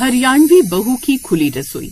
हरियाणवी बहू की खुली रसोई।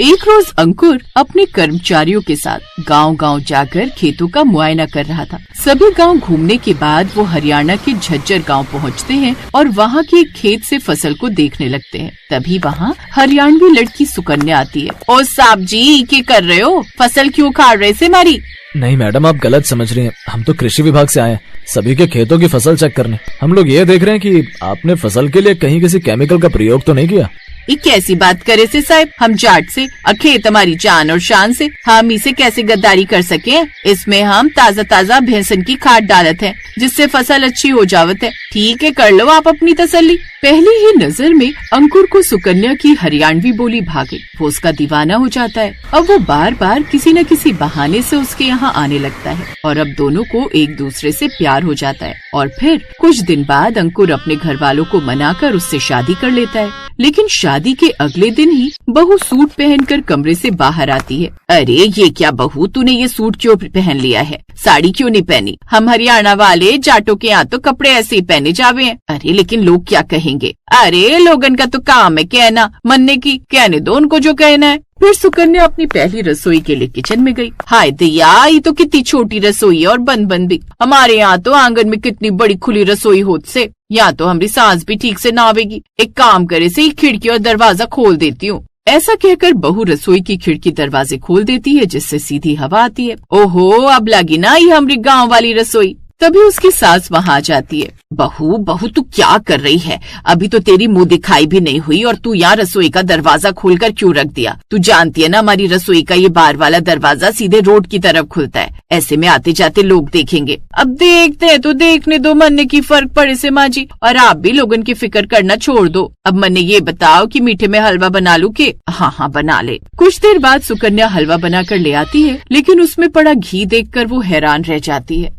एक रोज अंकुर अपने कर्मचारियों के साथ गांव-गांव जाकर खेतों का मुआयना कर रहा था। सभी गांव घूमने के बाद वो हरियाणा के झज्जर गांव पहुंचते हैं और वहां के खेत से फसल को देखने लगते हैं। तभी वहां हरियाणवी लड़की सुकन्या आती है। ओ साहब जी, क्या कर रहे हो? फसल क्यों उखाड़ रहे से मारी? नहीं मैडम, आप गलत समझ रही हैं। हम तो कृषि विभाग से आए हैं, सभी के खेतों की फसल चेक करने। हम लोग ये देख रहे हैं कि आपने फसल के लिए कहीं किसी केमिकल का प्रयोग तो नहीं किया। ये कैसी बात करे से साहब? हम जाट से और खेत हमारी जान और शान से, हम इसे कैसे गद्दारी कर सके? इसमें हम ताज़ा ताज़ा भैंसन की खाद डालत है, जिससे फसल अच्छी हो जावत है। ठीक है, कर लो आप अपनी तसल्ली। पहली ही नजर में अंकुर को सुकन्या की हरियाणवी बोली भागे। वो उसका दीवाना हो जाता है। अब वो बार बार किसी न किसी बहाने से उसके यहाँ आने लगता है और अब दोनों को एक दूसरे से प्यार हो जाता है। और फिर कुछ दिन बाद अंकुर अपने घर वालों को मनाकर उससे शादी कर लेता है। लेकिन शादी के अगले दिन ही बहू सूट पहनकर कमरे से बाहर आती है। अरे ये क्या बहू, तूने ये सूट क्यों पहन लिया है? साड़ी क्यों नहीं पहनी? हम हरियाणा वाले जाटों के यहाँ तो कपड़े ऐसे ही पहने जावे हैं। अरे लेकिन लोग क्या कहेंगे? अरे लोगन का तो काम है कहना, मनने की, कहने दो उनको जो कहना है। फिर सुकन्या अपनी पहली रसोई के लिए किचन में गई। हाय दया, ये तो कितनी छोटी रसोई है और बंद भी। हमारे यहाँ तो आंगन में कितनी बड़ी खुली रसोई होत से, यहाँ तो हमारी सांस भी ठीक से ना आवेगी। एक काम करे से खिड़की और दरवाजा खोल देती हूँ। ऐसा कहकर बहू रसोई की खिड़की दरवाजे खोल देती है, जिससे सीधी हवा आती है। ओहो, अब लगी ना ये हमारी गाँव वाली रसोई। तभी उसकी सास वहाँ आ जाती है। बहू बहू, तू क्या कर रही है? अभी तो तेरी मुंह दिखाई भी नहीं हुई और तू यहाँ रसोई का दरवाजा खोलकर क्यों रख दिया? तू जानती है ना हमारी रसोई का ये बाहर वाला दरवाजा सीधे रोड की तरफ खुलता है। ऐसे में आते जाते लोग देखेंगे। अब देखते हैं तो देखने दो, मन्ने की फर्क पड़े से माँ जी। और आप भी लोगन की फिक्र करना छोड़ दो। अब मन्ने ये बताओ कि मीठे में हलवा बना लूं के? हाँ हाँ बना ले। कुछ देर बाद सुकन्या हलवा बनाकर ले आती है, लेकिन उसमें पड़ा घी देखकर वो हैरान रह जाती है।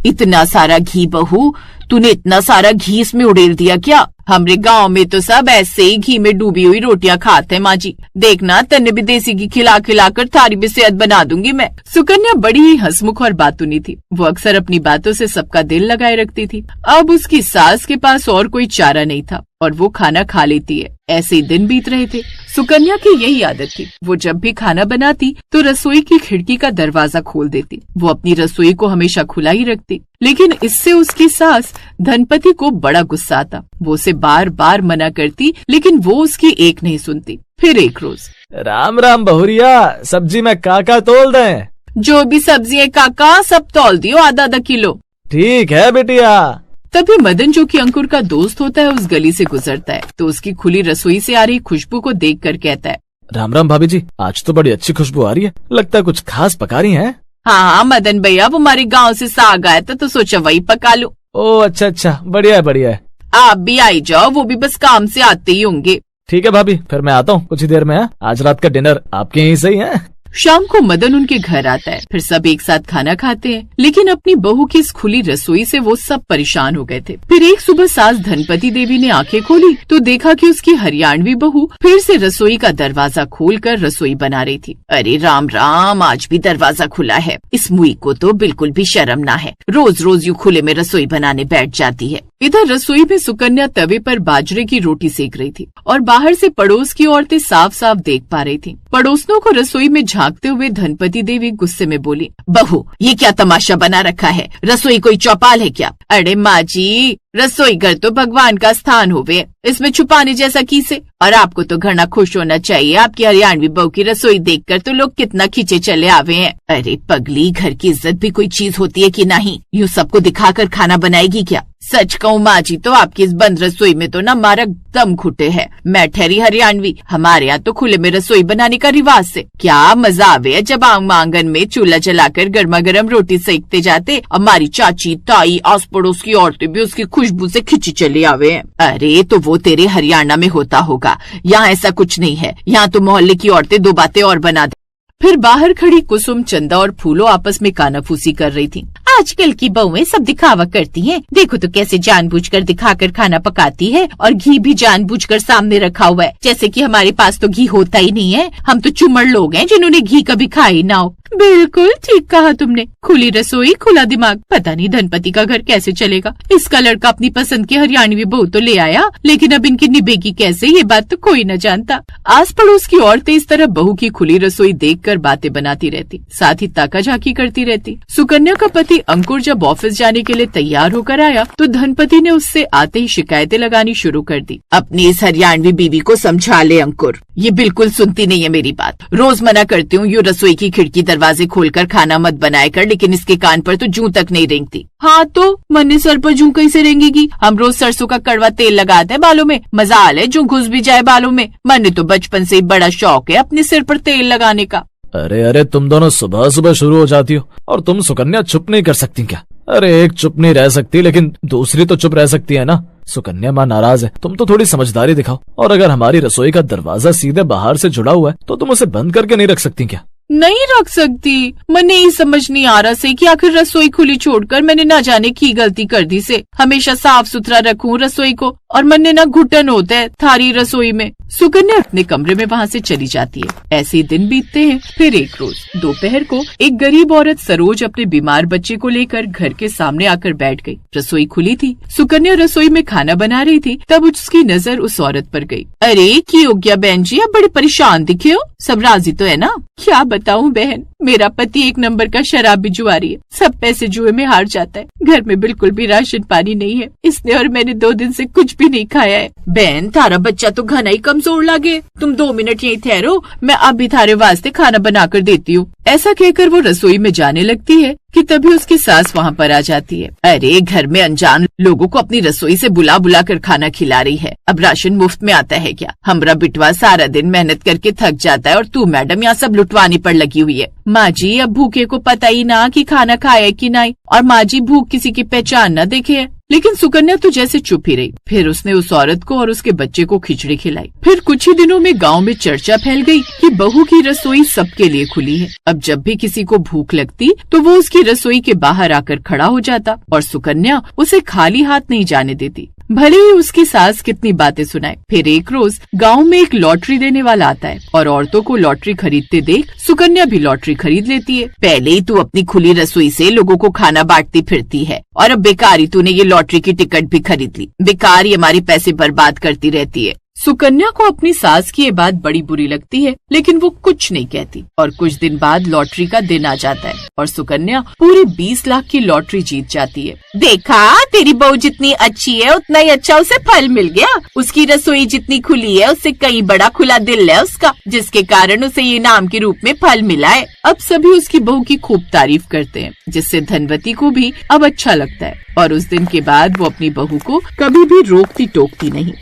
इतना सारा घी बहू, तूने इतना सारा घी इसमें उड़ेल दिया क्या? हमरे गांव में तो सब ऐसे ही घी में डूबी हुई रोटियां खाते हैं माँ जी। देखना, तन्ने भी देसी घी खिला खिलाकर थारी भी सेहत बना दूंगी मैं। सुकन्या बड़ी ही हंसमुख और बातूनी थी। वो अक्सर अपनी बातों से सबका दिल लगाए रखती थी। अब उसकी सास के पास और कोई चारा नहीं था और वो खाना खा लेती है। ऐसे ही दिन बीत रहे थे। सुकन्या की यही आदत थी। वो जब भी खाना बनाती तो रसोई की खिड़की का दरवाजा खोल देती। वो अपनी रसोई को हमेशा खुला ही रखती, लेकिन इससे उसकी सास धनपति को बड़ा गुस्सा आता। वो उसे बार बार मना करती, लेकिन वो उसकी एक नहीं सुनती। फिर एक रोज, राम राम बहुरिया, सब्जी में काका तोल दें? जो भी सब्जी है काका, सब तौल दियो, आधा आधा किलो। ठीक है बेटिया। तभी मदन, जो कि अंकुर का दोस्त होता है, उस गली से गुजरता है तो उसकी खुली रसोई से आ रही खुशबू को देखकर कहता है, राम राम भाभी जी, आज तो बड़ी अच्छी खुशबू आ रही है। लगता है कुछ खास पका रही हैं। हाँ मदन भैया, वो हमारे गांव से साग आया था तो सोचा वही पका लूं। ओ अच्छा अच्छा, बढ़िया है बढ़िया है। आप भी आई जाओ, वो भी बस काम से आते ही होंगे। ठीक है भाभी, फिर मैं आता हूँ कुछ ही देर में। आज रात का डिनर आपके यहीं सही है। शाम को मदन उनके घर आता है। फिर सब एक साथ खाना खाते हैं, लेकिन अपनी बहू की इस खुली रसोई से वो सब परेशान हो गए थे। फिर एक सुबह सास धनपति देवी ने आंखें खोली तो देखा कि उसकी हरियाणवी बहू फिर से रसोई का दरवाजा खोलकर रसोई बना रही थी। अरे राम राम, आज भी दरवाजा खुला है। इस मुई को तो बिल्कुल भी शर्म ना है, रोज रोज यूं खुले में रसोई बनाने बैठ जाती है। इधर रसोई में सुकन्या तवे पर बाजरे की रोटी सेक रही थी और बाहर से पड़ोस की औरतें साफ साफ देख पा रही थीं। पड़ोसनों को रसोई में झांकते हुए धनपति देवी गुस्से में बोली, बहू ये क्या तमाशा बना रखा है? रसोई कोई चौपाल है क्या? अरे माँ जी, रसोई घर तो भगवान का स्थान होवे, इसमें छुपाने जैसा किसे? और आपको तो घना खुश होना चाहिए। आपकी हरियाणवी बहू की रसोई देखकर तो लोग कितना खींचे चले आवे हैं। अरे पगली, घर की इज्जत भी कोई चीज होती है कि नहीं? यूँ सबको दिखाकर खाना बनाएगी क्या? सच कहूँ माँ जी, तो आपकी इस बंद रसोई में तो ना मारा दम घुटे है। मैं ठहरी हरियाणवी, हमारे यहाँ तो खुले में रसोई बनाने का रिवाज से क्या मजा आवे है जब आंगन में चूल्हा जलाकर गर्मा गर्म रोटी सेकते जाते। हमारी चाची ताई आस पड़ोस की औरतें भी उसकी खुशबू से खिंची चले आवे हैं। अरे तो वो तेरे हरियाणा में होता होगा, यहाँ ऐसा कुछ नहीं है। यहाँ तो मोहल्ले की औरतें दो बातें और बना दे। फिर बाहर खड़ी कुसुम, चंदा और फूलो आपस में कानाफूसी कर रही थी। आजकल की बहुएं सब दिखावा करती हैं। देखो तो कैसे जानबूझकर दिखाकर खाना पकाती है और घी भी जानबूझकर सामने रखा हुआ है, जैसे कि हमारे पास तो घी होता ही नहीं है। हम तो चुमड़ लोग हैं जिन्होंने घी कभी खाई ना हो। बिल्कुल ठीक कहा तुमने, खुली रसोई खुला दिमाग। पता नहीं धनपति का घर कैसे चलेगा। इसका लड़का अपनी पसंद की हरियाणवी बहू तो ले आया, लेकिन अब इनकी निभेगी कैसे, ये बात तो कोई न जानता। आस पड़ोस की औरतें इस तरह बहू की खुली रसोई देखकर बातें बनाती रहती, साथ ही ताका झाकी करती रहती। सुकन्या का पति अंकुर जब ऑफिस जाने के लिए तैयार होकर आया तो धनपति ने उससे आते ही शिकायतें लगानी शुरू कर दी। अपनी इस हरियाणवी बीवी को समझा ले अंकुर, ये बिल्कुल सुनती नहीं है मेरी बात। रोज मना करती हूँ, यूँ रसोई की खिड़की दरवाजे खोलकर खाना मत बनाया कर, लेकिन इसके कान पर तो जूं तक नहीं रेंगती। हाँ तो मन्ने सर पर जूं कैसे रेंगेगी? हम रोज सरसों का कड़वा तेल लगाते हैं बालों में, मजाल है जूं घुस भी जाए बालों में। मन्ने तो बचपन से ही बड़ा शौक है अपने सिर पर तेल लगाने का। अरे अरे, तुम दोनों सुबह सुबह शुरू हो जाती हो, और तुम सुकन्या चुप नहीं कर सकती क्या? अरे एक चुप नहीं रह सकती, लेकिन दूसरी तो चुप रह सकती है ना। सुकन्या माँ नाराज है, तुम तो थोड़ी समझदारी दिखाओ। और अगर हमारी रसोई का दरवाजा सीधे बाहर से जुड़ा हुआ है तो तुम उसे बंद करके नहीं रख सकती क्या? नहीं रख सकती। मैंने ये समझ नहीं आ रहा से कि आखिर रसोई खुली छोड़कर मैंने ना जाने की गलती कर दी से। हमेशा साफ सुथरा रखूं रसोई को, और मन्ने ना घुटन होता है थारी रसोई में। सुकन्या अपने कमरे में वहाँ से चली जाती है। ऐसे ही दिन बीतते हैं। फिर एक रोज दोपहर को एक गरीब औरत सरोज अपने बीमार बच्चे को लेकर घर के सामने आकर बैठ गई। रसोई खुली थी, सुकन्या रसोई में खाना बना रही थी, तब उसकी नजर उस औरत पर गई। अरे की हो गया बहन जी, आप बड़े परेशान दिखे हो, सब राजी तो है ना? क्या बताऊं बहन, मेरा पति एक नंबर का शराबी जुआरी है, सब पैसे जुए में हार जाता है। घर में बिल्कुल भी राशन पानी नहीं है, इसने और मैंने 2 दिन से कुछ भी नहीं खाया है। बहन तारा बच्चा तो घना ही कमजोर लगे, तुम 2 मिनट यहीं ठहरो, मैं अभी थारे वास्ते खाना बना कर देती हूँ। ऐसा कहकर वो रसोई में जाने लगती है कि तभी उसकी सास वहाँ पर आ जाती है। अरे घर में अनजान लोगों को अपनी रसोई से बुला बुला कर खाना खिला रही है, अब राशन मुफ्त में आता है क्या? हमरा बिटवा सारा दिन मेहनत करके थक जाता है और तू मैडम यहाँ सब लुटवाने पर लगी हुई है। माँ जी अब भूखे को पता ही ना कि खाना खाया कि नहीं, और माँ जी भूख किसी की पहचान न देखे है। लेकिन सुकन्या तो जैसे चुप ही रही। फिर उसने उस औरत को और उसके बच्चे को खिचड़ी खिलाई। फिर कुछ ही दिनों में गांव में चर्चा फैल गई कि बहू की रसोई सबके लिए खुली है। अब जब भी किसी को भूख लगती तो वो उसकी रसोई के बाहर आकर खड़ा हो जाता, और सुकन्या उसे खाली हाथ नहीं जाने देती, भले ही उसकी सास कितनी बातें सुनाए। फिर एक रोज गांव में एक लॉटरी देने वाला आता है, और औरतों को लॉटरी खरीदते देख सुकन्या भी लॉटरी खरीद लेती है। पहले ही तू अपनी खुली रसोई से लोगों को खाना बांटती फिरती है, और अब बेकारी तूने ये लॉटरी की टिकट भी खरीद ली, बेकार ही हमारे पैसे बर्बाद करती रहती है। सुकन्या को अपनी सास की ये बात बड़ी बुरी लगती है, लेकिन वो कुछ नहीं कहती। और कुछ दिन बाद लॉटरी का दिन आ जाता है और सुकन्या पूरे 20 लाख की लॉटरी जीत जाती है। देखा, तेरी बहू जितनी अच्छी है उतना ही अच्छा उसे फल मिल गया। उसकी रसोई जितनी खुली है उससे कहीं बड़ा खुला दिल है उसका, जिसके कारण उसे ये इनाम के रूप में फल मिला है। अब सभी उसकी बहू की खूब तारीफ करते हैं, जिससे धनवती को भी अब अच्छा लगता है, और उस दिन के बाद वो अपनी बहू को कभी भी रोकती टोकती नहीं।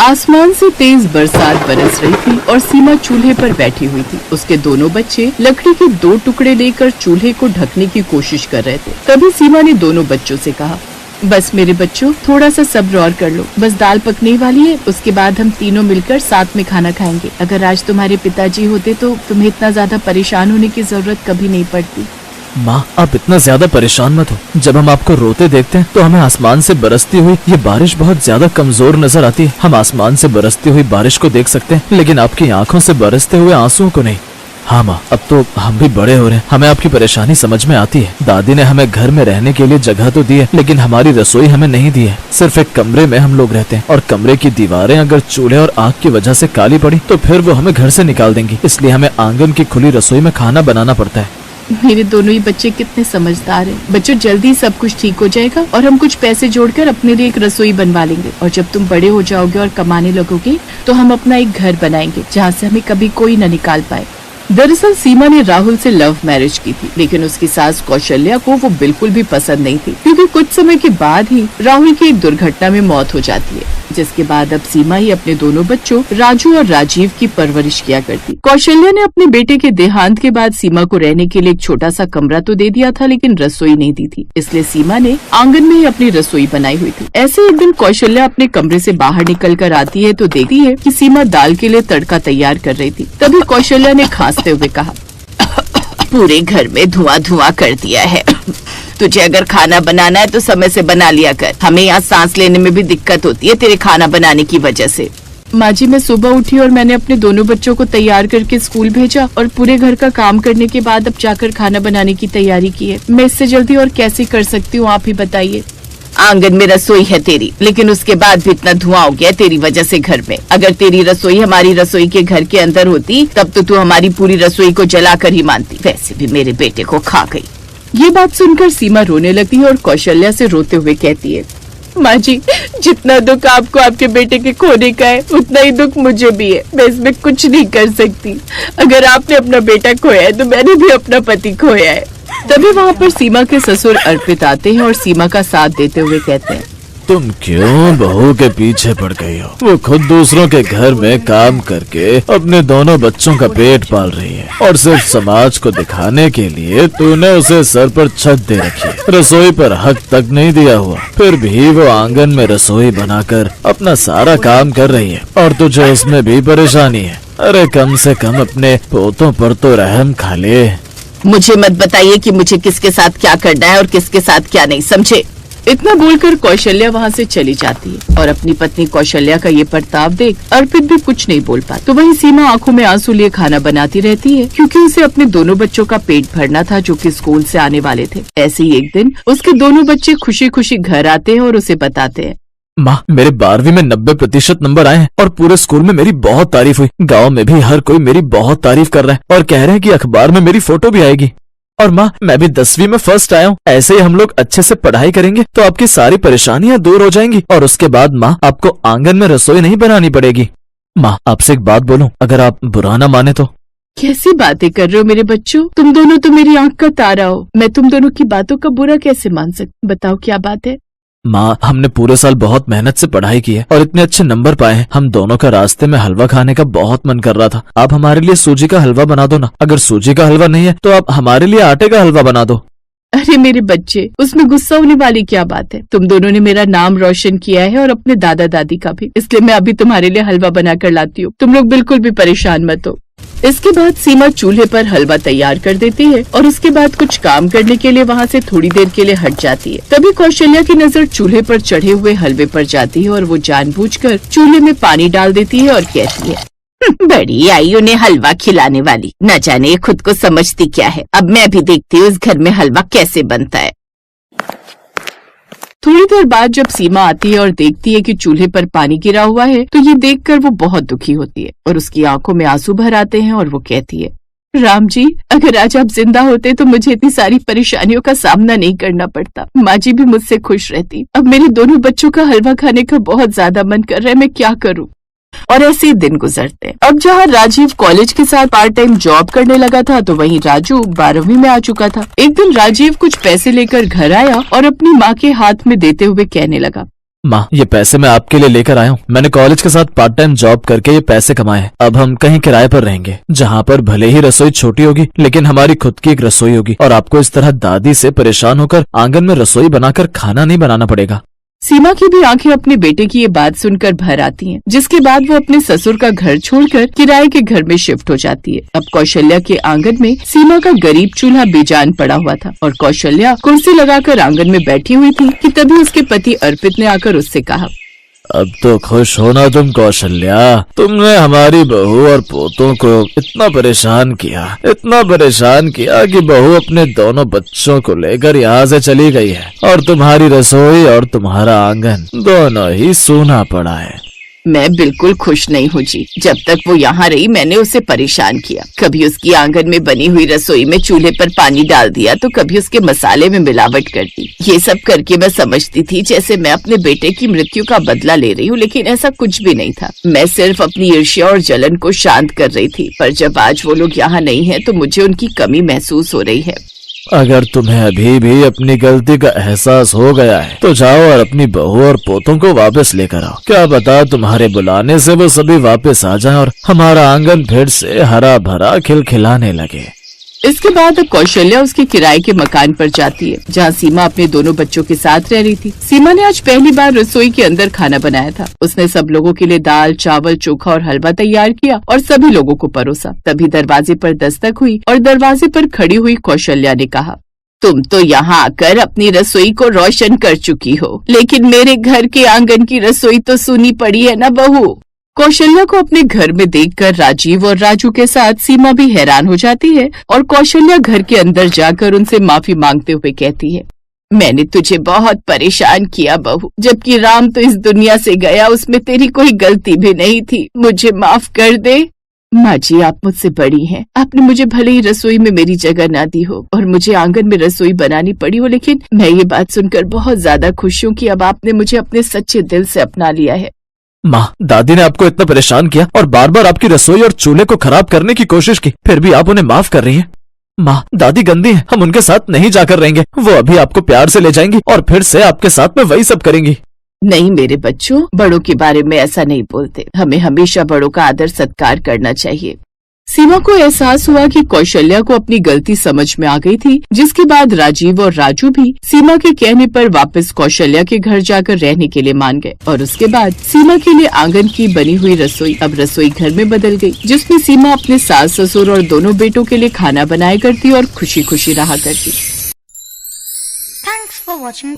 आसमान से तेज बरसात बरस रही थी और सीमा चूल्हे पर बैठी हुई थी। उसके दोनों बच्चे लकड़ी के 2 टुकड़े लेकर चूल्हे को ढकने की कोशिश कर रहे थे। तभी सीमा ने दोनों बच्चों से कहा, बस मेरे बच्चों थोड़ा सा सब्र और कर लो, बस दाल पकने वाली है, उसके बाद हम तीनों मिलकर साथ में खाना खाएंगे। अगर आज तुम्हारे पिताजी होते तो तुम्हें इतना ज्यादा परेशान होने की जरूरत कभी नहीं पड़ती। माँ आप इतना ज्यादा परेशान मत हो। जब हम आपको रोते देखते हैं तो हमें आसमान से बरसती हुई ये बारिश बहुत ज्यादा कमजोर नजर आती है। हम आसमान से बरसती हुई बारिश को देख सकते हैं, लेकिन आपकी आंखों से बरसते हुए आंसुओं को नहीं। हाँ माँ, अब तो हम भी बड़े हो रहे हैं, हमें आपकी परेशानी समझ में आती है। दादी ने हमें घर में रहने के लिए जगह तो दी है, लेकिन हमारी रसोई हमें नहीं दी है। सिर्फ एक कमरे में हम लोग रहते हैं, और कमरे की दीवारें अगर चूल्हे और आग की वजह से काली पड़ी तो फिर वो हमें घर से निकाल देंगी। इसलिए हमें आंगन की खुली रसोई में खाना बनाना पड़ता है। मेरे दोनों ही बच्चे कितने समझदार हैं। बच्चों जल्दी सब कुछ ठीक हो जाएगा, और हम कुछ पैसे जोड़कर अपने लिए एक रसोई बनवा लेंगे, और जब तुम बड़े हो जाओगे और कमाने लगोगे तो हम अपना एक घर बनाएंगे जहाँ से हमें कभी कोई न निकाल पाए। दरअसल सीमा ने राहुल से लव मैरिज की थी, लेकिन उसकी सास कौशल्या को वो बिल्कुल भी पसंद नहीं थी, क्योंकि कुछ समय के बाद ही राहुल की एक दुर्घटना में मौत हो जाती है, जिसके बाद अब सीमा ही अपने दोनों बच्चों राजू और राजीव की परवरिश किया करती। कौशल्या ने अपने बेटे के देहांत के बाद सीमा को रहने के लिए एक छोटा सा कमरा तो दे दिया था, लेकिन रसोई नहीं दी थी, इसलिए सीमा ने आंगन में ही अपनी रसोई बनाई हुई थी। ऐसे एक दिन कौशल्या अपने कमरे से बाहर निकल कर आती है तो देखती है कि सीमा दाल के लिए तड़का तैयार कर रही थी। तभी कौशल्या ने खांसते हुए कहा, पूरे घर में धुआं धुआं कर दिया है। तुझे अगर खाना बनाना है तो समय से बना लिया कर। हमें यहाँ सांस लेने में भी दिक्कत होती है तेरे खाना बनाने की वजह से। माँ जी, मैं सुबह उठी और मैंने अपने दोनों बच्चों को तैयार करके स्कूल भेजा और पूरे घर का काम करने के बाद अब जाकर खाना बनाने की तैयारी की है। मैं इससे जल्दी और कैसे कर सकती हूँ, आप ही बताइए। आंगन में रसोई है तेरी, लेकिन उसके बाद भी इतना धुआं हो गया तेरी वजह से घर में। अगर तेरी रसोई हमारी रसोई के घर के अंदर होती तब तो तू हमारी पूरी रसोई को जलाकर ही मानती। वैसे भी मेरे बेटे को खा गई। ये बात सुनकर सीमा रोने लगती है और कौशल्या से रोते हुए कहती है, माँ जी, जितना दुख आपको आपके बेटे के खोने का है उतना ही दुख मुझे भी है। मैं इसमें कुछ नहीं कर सकती। अगर आपने अपना बेटा खोया है तो मैंने भी अपना पति खोया है। तभी वहाँ पर सीमा के ससुर अर्पित आते हैं और सीमा का साथ देते हुए कहते हैं, तुम क्यों बहू के पीछे पड़ गई हो? वो खुद दूसरों के घर में काम करके अपने दोनों बच्चों का पेट पाल रही है और सिर्फ समाज को दिखाने के लिए तूने उसे सर पर छत दे रखी है। रसोई पर हक तक नहीं दिया हुआ, फिर भी वो आंगन में रसोई बनाकर अपना सारा काम कर रही है और तुझे उसमें भी परेशानी है। अरे कम से कम अपने पोतों पर तो रहम खा ले। मुझे मत बताइए कि मुझे किसके साथ क्या करना है और किसके साथ क्या नहीं, समझे? इतना बोलकर कौशल्या वहाँ से चली जाती है और अपनी पत्नी कौशल्या का ये बर्ताव देख अर्पित भी कुछ नहीं बोल पाता। तो वहीं सीमा आंखों में आंसू लिए खाना बनाती रहती है क्योंकि उसे अपने दोनों बच्चों का पेट भरना था जो कि स्कूल से आने वाले थे। ऐसे ही एक दिन उसके दोनों बच्चे खुशी खुशी घर आते हैं और उसे बताते हैं, माँ, मेरे 12वीं में 90% नंबर आए हैं और पूरे स्कूल में मेरी बहुत तारीफ हुई। गांव में भी हर कोई मेरी बहुत तारीफ कर रहा है और कह रहे हैं कि अखबार में मेरी फोटो भी आएगी। और माँ, मैं भी 10वीं में फर्स्ट आया हूँ। ऐसे ही हम लोग अच्छे से पढ़ाई करेंगे तो आपकी सारी परेशानियाँ दूर हो जाएंगी और उसके बाद माँ, आपको आंगन में रसोई नहीं बनानी पड़ेगी। माँ, आपसे एक बात बोलूं, अगर आप बुरा ना माने तो। कैसी बातें कर रहे हो मेरे बच्चों? तुम दोनों तो मेरी आंख का तारा हो। मैं तुम दोनों की बातों का बुरा कैसे मान सकती? बताओ क्या बात है? माँ, हमने पूरे साल बहुत मेहनत से पढ़ाई की है और इतने अच्छे नंबर पाए हैं। हम दोनों का रास्ते में हलवा खाने का बहुत मन कर रहा था। आप हमारे लिए सूजी का हलवा बना दो ना। अगर सूजी का हलवा नहीं है तो आप हमारे लिए आटे का हलवा बना दो। अरे मेरे बच्चे, उसमें गुस्सा होने वाली क्या बात है? तुम दोनों ने मेरा नाम रोशन किया है और अपने दादा दादी का भी, इसलिए मैं अभी तुम्हारे लिए हलवा बना कर लाती हूँ। तुम लोग बिल्कुल भी परेशान मत हो। इसके बाद सीमा चूल्हे पर हलवा तैयार कर देती है और उसके बाद कुछ काम करने के लिए वहाँ से थोड़ी देर के लिए हट जाती है। तभी कौशल्या की नजर चूल्हे पर चढ़े हुए हलवे पर जाती है और वो जानबूझकर चूल्हे में पानी डाल देती है और कहती है, बड़ी आई उन्हें हलवा खिलाने वाली, न जाने ये खुद को समझती क्या है। अब मैं भी देखती हूँ इस घर में हलवा कैसे बनता है। थोड़ी देर बाद जब सीमा आती है और देखती है कि चूल्हे पर पानी गिरा हुआ है तो ये देखकर वो बहुत दुखी होती है और उसकी आंखों में आंसू भर आते हैं और वो कहती है, राम जी, अगर आज आप जिंदा होते तो मुझे इतनी सारी परेशानियों का सामना नहीं करना पड़ता। माँ जी भी मुझसे खुश रहती। अब मेरे दोनों बच्चों का हलवा खाने का बहुत ज्यादा मन कर रहा है, मैं क्या करूँ? और ऐसे ही दिन गुजरते हैं। अब जहाँ राजीव कॉलेज के साथ पार्ट टाइम जॉब करने लगा था तो वहीं राजू 12वीं में आ चुका था। एक दिन राजीव कुछ पैसे लेकर घर आया और अपनी माँ के हाथ में देते हुए कहने लगा, माँ, ये पैसे मैं आपके लिए लेकर आया हूँ। मैंने कॉलेज के साथ पार्ट टाइम जॉब करके ये पैसे कमाए हैं। अब हम कहीं किराए पर रहेंगे जहाँ पर भले ही रसोई छोटी होगी लेकिन हमारी खुद की एक रसोई होगी और आपको इस तरह दादी से परेशान होकर आंगन में रसोई बनाकर खाना नहीं बनाना पड़ेगा। सीमा की भी आंखें अपने बेटे की ये बात सुनकर भर आती हैं, जिसके बाद वो अपने ससुर का घर छोड़कर किराए के घर में शिफ्ट हो जाती है। अब कौशल्या के आंगन में सीमा का गरीब चूल्हा बेजान पड़ा हुआ था और कौशल्या कुर्सी लगाकर आंगन में बैठी हुई थी कि तभी उसके पति अर्पित ने आकर उससे कहा, अब तो खुश होना तुम कौशल्या। तुमने हमारी बहू और पोतों को इतना परेशान किया कि बहू अपने दोनों बच्चों को लेकर यहाँ से चली गई है और तुम्हारी रसोई और तुम्हारा आंगन दोनों ही सूना पड़ा है। मैं बिल्कुल खुश नहीं हूँ जी। जब तक वो यहाँ रही मैंने उसे परेशान किया। कभी उसकी आंगन में बनी हुई रसोई में चूल्हे पर पानी डाल दिया तो कभी उसके मसाले में मिलावट कर दी। ये सब करके मैं समझती थी जैसे मैं अपने बेटे की मृत्यु का बदला ले रही हूँ, लेकिन ऐसा कुछ भी नहीं था। मैं सिर्फ अपनी ईर्ष्या और जलन को शांत कर रही थी। पर जब आज वो लोग यहाँ नहीं है तो मुझे उनकी कमी महसूस हो रही है। अगर तुम्हें अभी भी अपनी गलती का एहसास हो गया है तो जाओ और अपनी बहू और पोतों को वापस लेकर आओ। क्या पता तुम्हारे बुलाने से वो सभी वापस आ जाएं और हमारा आंगन फिर से हरा भरा खिलखिलाने लगे। इसके बाद अब कौशल्या उसके किराए के मकान पर जाती है, जहाँ सीमा अपने दोनों बच्चों के साथ रह रही थी। सीमा ने आज पहली बार रसोई के अंदर खाना बनाया था। उसने सब लोगों के लिए दाल, चावल, चोखा और हलवा तैयार किया और सभी लोगों को परोसा। तभी दरवाजे पर दस्तक हुई और दरवाजे पर खड़ी हुई कौशल्या ने कहा, तुम तो यहाँ आकर अपनी रसोई को रोशन कर चुकी हो, लेकिन मेरे घर के आंगन की रसोई तो सूनी पड़ी है ना बहू। कौशल्या को अपने घर में देखकर राजीव और राजू के साथ सीमा भी हैरान हो जाती है और कौशल्या घर के अंदर जाकर उनसे माफी मांगते हुए कहती है, मैंने तुझे बहुत परेशान किया बहू, जबकि राम तो इस दुनिया से गया, उसमें तेरी कोई गलती भी नहीं थी, मुझे माफ कर दे। माँ जी, आप मुझसे बड़ी हैं, आपने मुझे भले ही रसोई में मेरी जगह ना दी हो और मुझे आंगन में रसोई बनानी पड़ी हो, लेकिन मैं ये बात सुनकर बहुत ज्यादा खुश हूँ कि अब आपने मुझे अपने सच्चे दिल से अपना लिया है। माँ, दादी ने आपको इतना परेशान किया और बार बार आपकी रसोई और चूल्हे को खराब करने की कोशिश की, फिर भी आप उन्हें माफ कर रही हैं। माँ, दादी गंदी है, हम उनके साथ नहीं जाकर रहेंगे, वो अभी आपको प्यार से ले जाएंगी और फिर से आपके साथ में वही सब करेंगी। नहीं मेरे बच्चों, बड़ों के बारे में ऐसा नहीं बोलते, हमें हमेशा बड़ों का आदर सत्कार करना चाहिए। सीमा को एहसास हुआ कि कौशल्या को अपनी गलती समझ में आ गई थी, जिसके बाद राजीव और राजू भी सीमा के कहने पर वापस कौशल्या के घर जाकर रहने के लिए मान गए और उसके बाद सीमा के लिए आंगन की बनी हुई रसोई अब रसोई घर में बदल गई, जिसमें सीमा अपने सास ससुर और दोनों बेटों के लिए खाना बनाया करती और खुशी खुशी रहा करती। Thanks for watching.